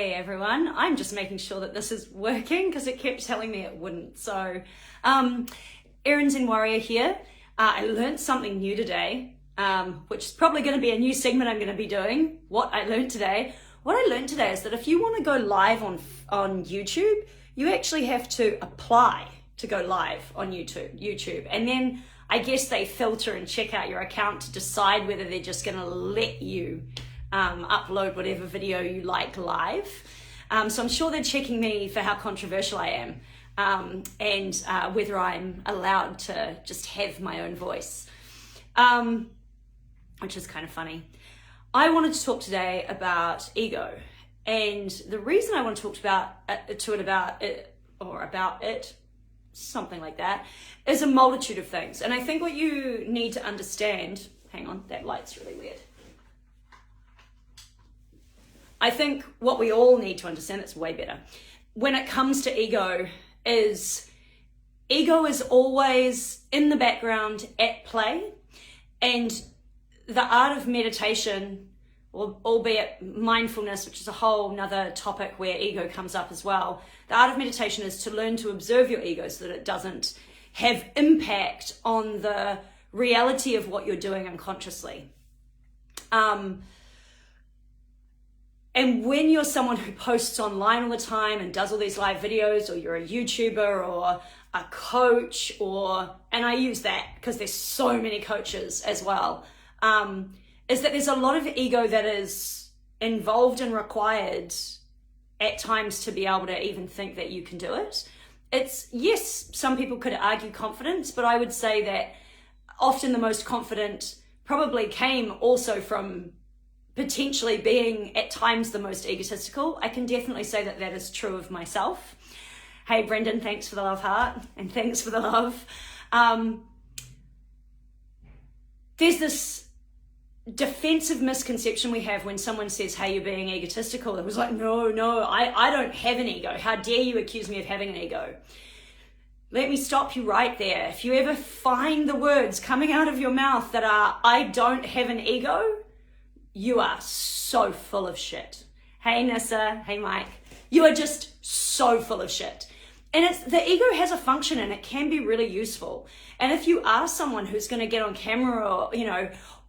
Hey everyone, I'm just making sure that this is working because it kept telling me it wouldn't. So, Erin, Zen Warrior here. I learned something new today, which is probably going to be a new segment I'm going to be doing. What I learned today is that if you want to go live on YouTube, you actually have to apply to go live on YouTube. And then I guess they filter and check out your account to decide whether they're just going to let you upload whatever video you like live. So I'm sure they're checking me for how controversial I am and whether I'm allowed to just have my own voice, which is kind of funny. I wanted to talk today about ego, and the reason I want to talk about it, something like that, is a multitude of things. And I think what you need to understand, hang on, that light's really weird. I think what we all need to understand, that's way better, when it comes to ego is always in the background at play, and the art of meditation, albeit mindfulness, which is a whole nother topic where ego comes up as well. The art of meditation is to learn to observe your ego so that it doesn't have impact on the reality of what you're doing unconsciously. And when you're someone who posts online all the time and does all these live videos, or you're a YouTuber or a coach, and I use that because there's so many coaches as well, is that there's a lot of ego that is involved and required at times to be able to even think that you can do it. It's, yes, some people could argue confidence, but I would say that often the most confident probably came also from potentially being at times the most egotistical. I can definitely say that that is true of myself. Hey Brendan, thanks for the love heart, and thanks for the love. There's this defensive misconception we have when someone says, hey, you're being egotistical. It was like, no, I don't have an ego. How dare you accuse me of having an ego? Let me stop you right there. If you ever find the words coming out of your mouth that are, I don't have an ego, you are so full of shit. Hey Nissa, hey Mike, you are just so full of shit. And the ego has a function and it can be really useful. And if you are someone who's going to get on camera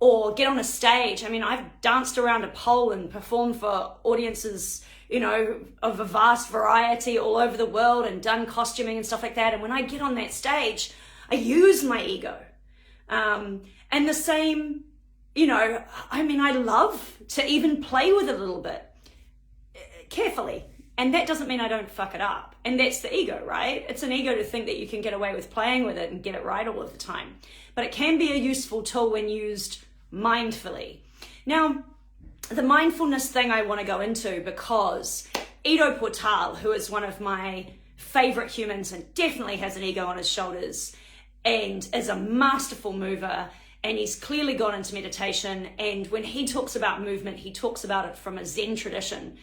or get on a stage, I mean, I've danced around a pole and performed for audiences, of a vast variety all over the world and done costuming and stuff like that. And when I get on that stage, I use my ego. And the same, I love to even play with it a little bit carefully. And that doesn't mean I don't fuck it up. And that's the ego, right? It's an ego to think that you can get away with playing with it and get it right all of the time. But it can be a useful tool when used mindfully. Now, the mindfulness thing I want to go into because Ido Portal, who is one of my favorite humans and definitely has an ego on his shoulders and is a masterful mover, and he's clearly gone into meditation. And when he talks about movement, he talks about it from a Zen tradition.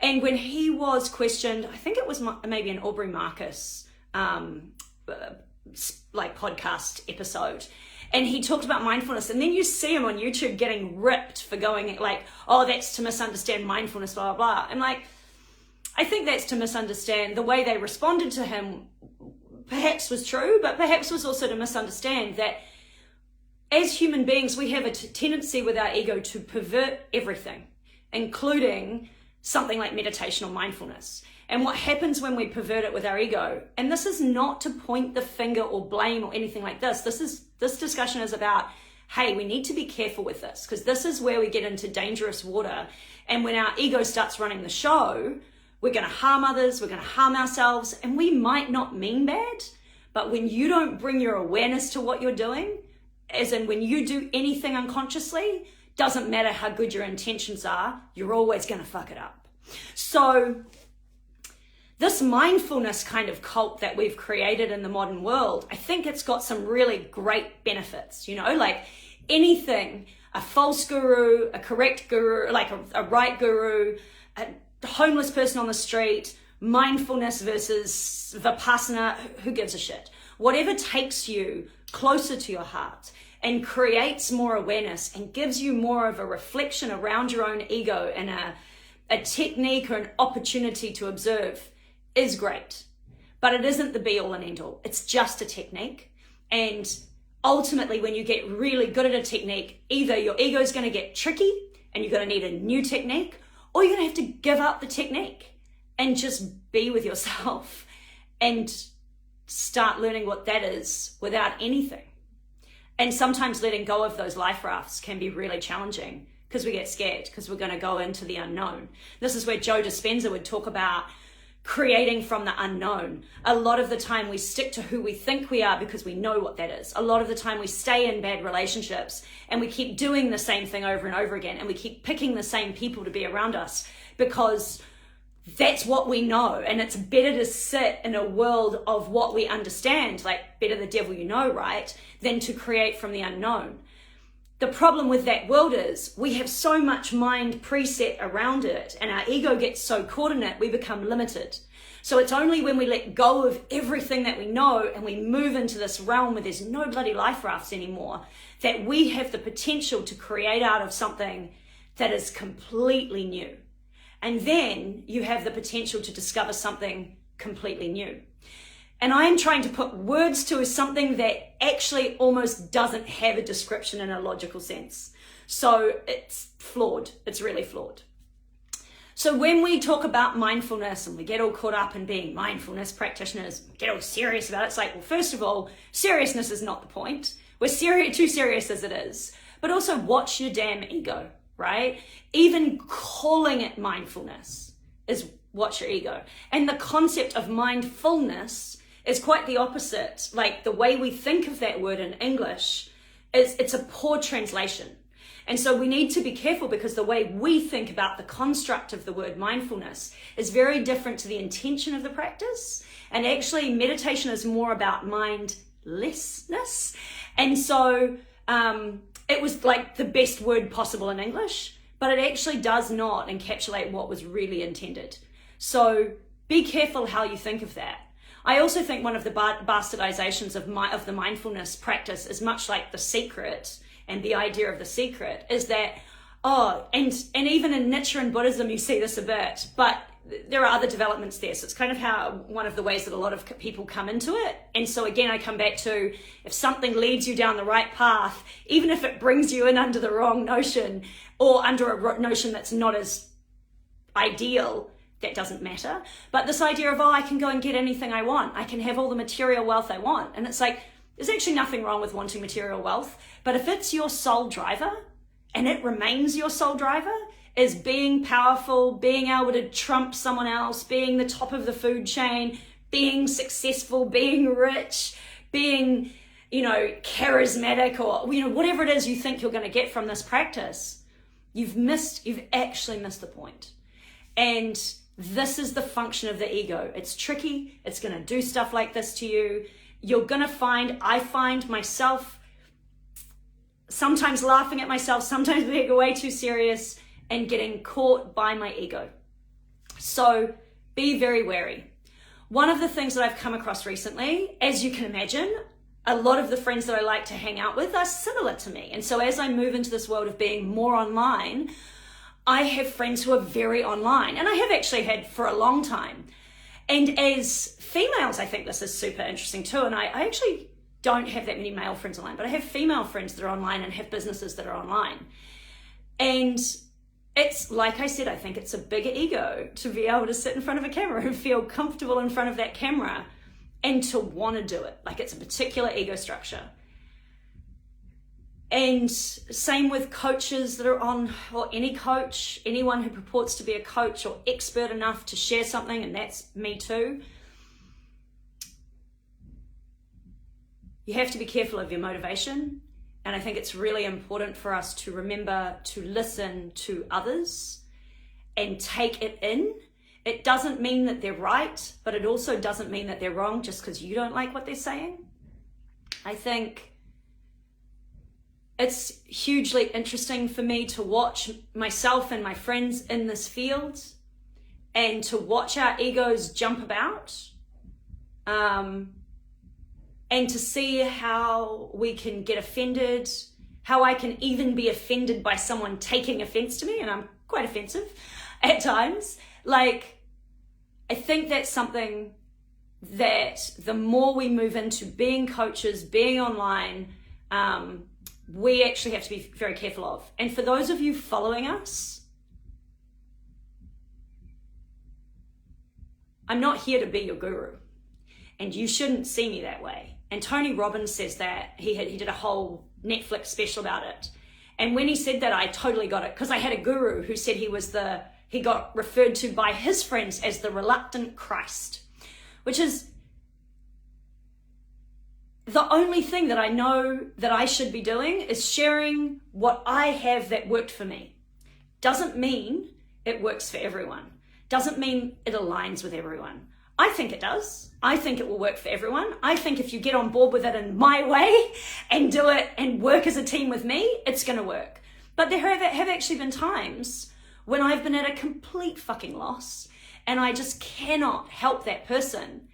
And when he was questioned, I think it was maybe an Aubrey Marcus podcast episode, and he talked about mindfulness, and then you see him on YouTube getting ripped for going like, oh, that's to misunderstand mindfulness, blah, blah, blah. I'm like, I think that's to misunderstand the way they responded to him perhaps was true, but perhaps was also to misunderstand that as human beings, we have a tendency with our ego to pervert everything, including something like meditation or mindfulness. And what happens when we pervert it with our ego, and this is not to point the finger or blame or anything like this. This discussion is about, hey, we need to be careful with this because this is where we get into dangerous water. And when our ego starts running the show, we're going to harm others, we're going to harm ourselves, and we might not mean bad, but when you don't bring your awareness to what you're doing, as in when you do anything unconsciously, doesn't matter how good your intentions are, you're always going to fuck it up. So this mindfulness kind of cult that we've created in the modern world, I think it's got some really great benefits, like anything, a false guru, a correct guru, like a right guru, a homeless person on the street, mindfulness versus Vipassana, who gives a shit? Whatever takes you closer to your heart and creates more awareness and gives you more of a reflection around your own ego in a a technique or an opportunity to observe is great, but it isn't the be all and end all. It's just a technique. And ultimately, when you get really good at a technique, either your ego is going to get tricky and you're going to need a new technique, or you're going to have to give up the technique and just be with yourself and start learning what that is without anything. And sometimes letting go of those life rafts can be really challenging because we get scared, because we're going to go into the unknown. This is where Joe Dispenza would talk about creating from the unknown. A lot of the time we stick to who we think we are because we know what that is. A lot of the time we stay in bad relationships and we keep doing the same thing over and over again, and we keep picking the same people to be around us because that's what we know. And it's better to sit in a world of what we understand, like better the devil you know, right, than to create from the unknown. The problem with that world is we have so much mind preset around it, and our ego gets so caught in it, we become limited. So it's only when we let go of everything that we know and we move into this realm where there's no bloody life rafts anymore, that we have the potential to create out of something that is completely new. And then you have the potential to discover something completely new. And I am trying to put words to something that actually almost doesn't have a description in a logical sense. So it's flawed. It's really flawed. So when we talk about mindfulness and we get all caught up in being mindfulness practitioners, get all serious about it, it's like, well, first of all, seriousness is not the point. We're too serious as it is. But also watch your damn ego, right? Even calling it mindfulness is watch your ego. And the concept of mindfulness is quite the opposite. Like the way we think of that word in English it's a poor translation. And so we need to be careful, because the way we think about the construct of the word mindfulness is very different to the intention of the practice. And actually meditation is more about mindlessness. And so it was like the best word possible in English, but it actually does not encapsulate what was really intended. So be careful how you think of that. I also think one of the bastardizations of the mindfulness practice is much like The Secret, and the idea of The Secret is that, and even in Nichiren Buddhism you see this a bit, but there are other developments there. So it's kind of how one of the ways that a lot of people come into it. And so again, I come back to, if something leads you down the right path, even if it brings you in under the wrong notion or under a notion that's not as ideal, that doesn't matter. But this idea of, I can go and get anything I want. I can have all the material wealth I want. And it's like, there's actually nothing wrong with wanting material wealth. But if it's your sole driver, and it remains your sole driver, is being powerful, being able to trump someone else, being the top of the food chain, being successful, being rich, being, charismatic, or, whatever it is you think you're going to get from this practice, you've actually missed the point. And this is the function of the ego. It's tricky. It's going to do stuff like this to you. You're going to I find myself sometimes laughing at myself, sometimes being way too serious and getting caught by my ego. So be very wary. One of the things that I've come across recently, as you can imagine, a lot of the friends that I like to hang out with are similar to me. And so as I move into this world of being more online, I have friends who are very online, and I have actually had for a long time. And as females, I think this is super interesting too. And I actually don't have that many male friends online, but I have female friends that are online and have businesses that are online. And it's like I said, I think it's a bigger ego to be able to sit in front of a camera and feel comfortable in front of that camera and to want to do it. Like it's a particular ego structure. And same with coaches that are on, or any coach, anyone who purports to be a coach or expert enough to share something, and that's me too. You have to be careful of your motivation. And I think it's really important for us to remember to listen to others and take it in. It doesn't mean that they're right, but it also doesn't mean that they're wrong just because you don't like what they're saying. I think it's hugely interesting for me to watch myself and my friends in this field and to watch our egos jump about, and to see how we can get offended, how I can even be offended by someone taking offense to me. And I'm quite offensive at times. Like, I think that's something that the more we move into being coaches, being online, we actually have to be very careful of. And for those of you following us, I'm not here to be your guru, and you shouldn't see me that way. And Tony Robbins says that. He did a whole Netflix special about it. And when he said that, I totally got it, because I had a guru who said he got referred to by his friends as the reluctant Christ, which is the only thing that I know that I should be doing is sharing what I have that worked for me. Doesn't mean it works for everyone. Doesn't mean it aligns with everyone. I think it does. I think it will work for everyone. I think if you get on board with it in my way and do it and work as a team with me, it's going to work. But there have actually been times when I've been at a complete fucking loss and I just cannot help that person.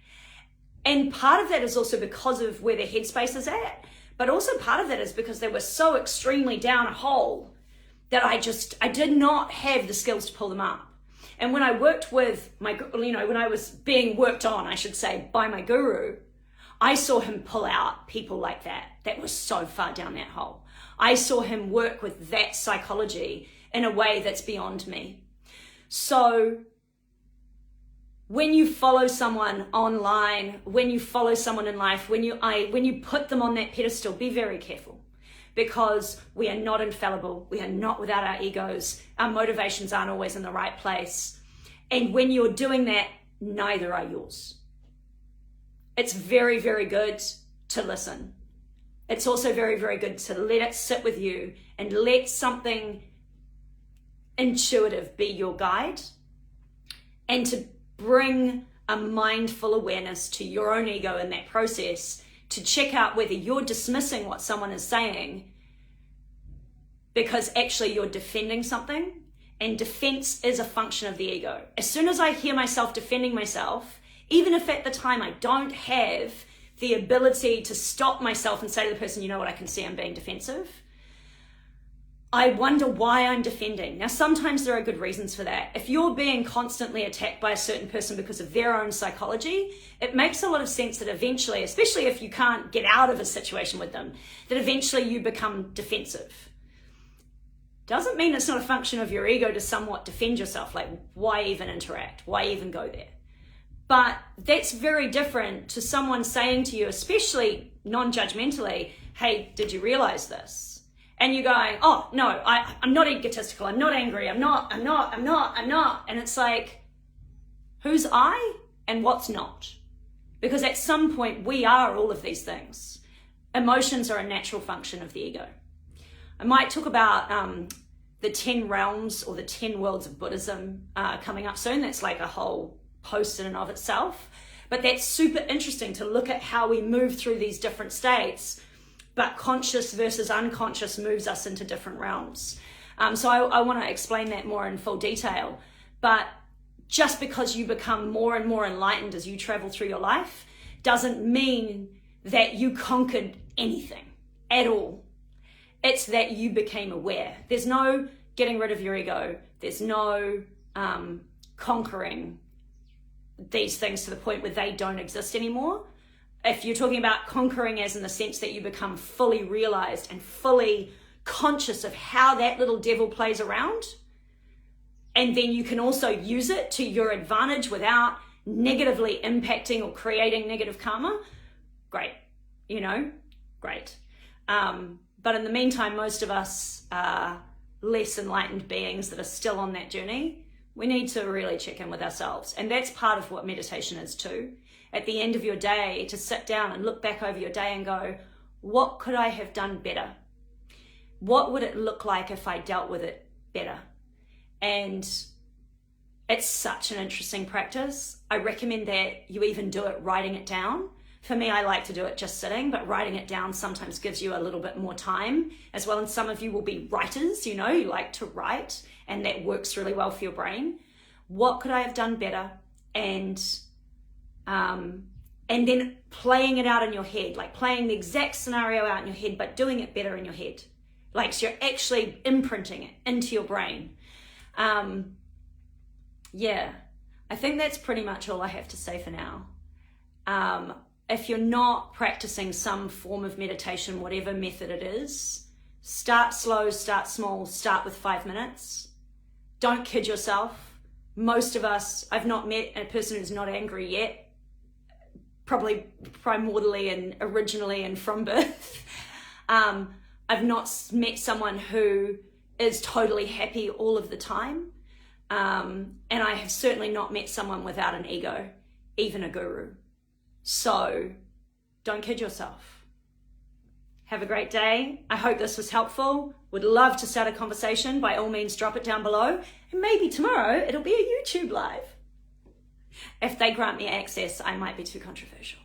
And part of that is also because of where their headspace is at, but also part of that is because they were so extremely down a hole that I did not have the skills to pull them up. And when I worked with when I was being worked on, I should say, by my guru, I saw him pull out people like that was so far down that hole. I saw him work with that psychology in a way that's beyond me. So when you follow someone online, when you follow someone in life, when you put them on that pedestal, be very careful, because we are not infallible. We are not without our egos. Our motivations aren't always in the right place. And when you're doing that, neither are yours. It's very, very good to listen. It's also very, very good to let it sit with you and let something intuitive be your guide, and to bring a mindful awareness to your own ego in that process to check out whether you're dismissing what someone is saying because actually you're defending something. And defense is a function of the ego. As soon as I hear myself defending myself, even if at the time I don't have the ability to stop myself and say to the person, you know what, I can see I'm being defensive, I wonder why I'm defending. Now, sometimes there are good reasons for that. If you're being constantly attacked by a certain person because of their own psychology, it makes a lot of sense that eventually, especially if you can't get out of a situation with them, that eventually you become defensive. Doesn't mean it's not a function of your ego to somewhat defend yourself. Like, why even interact? Why even go there? But that's very different to someone saying to you, especially non-judgmentally, hey, did you realize this? And you're going, oh, no, I'm not egotistical. I'm not angry. I'm not. And it's like, who's I and what's not? Because at some point, we are all of these things. Emotions are a natural function of the ego. I might talk about the 10 realms or the 10 worlds of Buddhism coming up soon. That's like a whole post in and of itself. But that's super interesting to look at how we move through these different states. But conscious versus unconscious moves us into different realms. So I want to explain that more in full detail. But just because you become more and more enlightened as you travel through your life doesn't mean that you conquered anything at all. It's that you became aware. There's no getting rid of your ego. There's no conquering these things to the point where they don't exist anymore. If you're talking about conquering as in the sense that you become fully realized and fully conscious of how that little devil plays around, and then you can also use it to your advantage without negatively impacting or creating negative karma, great, great. But in the meantime, most of us are less enlightened beings that are still on that journey. We need to really check in with ourselves. And that's part of what meditation is too. At the end of your day, to sit down and look back over your day and go, what could I have done better? What would it look like if I dealt with it better? And it's such an interesting practice. I recommend that you even do it writing it down. For me, I like to do it just sitting, but writing it down sometimes gives you a little bit more time as well. And some of you will be writers, you like to write, and that works really well for your brain. What could I have done better? And then playing it out in your head, like playing the exact scenario out in your head, but doing it better in your head. Like, so you're actually imprinting it into your brain. Yeah, I think that's pretty much all I have to say for now. If you're not practicing some form of meditation, whatever method it is, start slow, start small, start with 5 minutes. Don't kid yourself. Most of us, I've not met a person who's not angry yet, probably primordially and originally and from birth. I've not met someone who is totally happy all of the time. And I have certainly not met someone without an ego, even a guru. So don't kid yourself. Have a great day. I hope this was helpful. Would love to start a conversation. By all means, drop it down below. And maybe tomorrow it'll be a YouTube live. If they grant me access, I might be too controversial.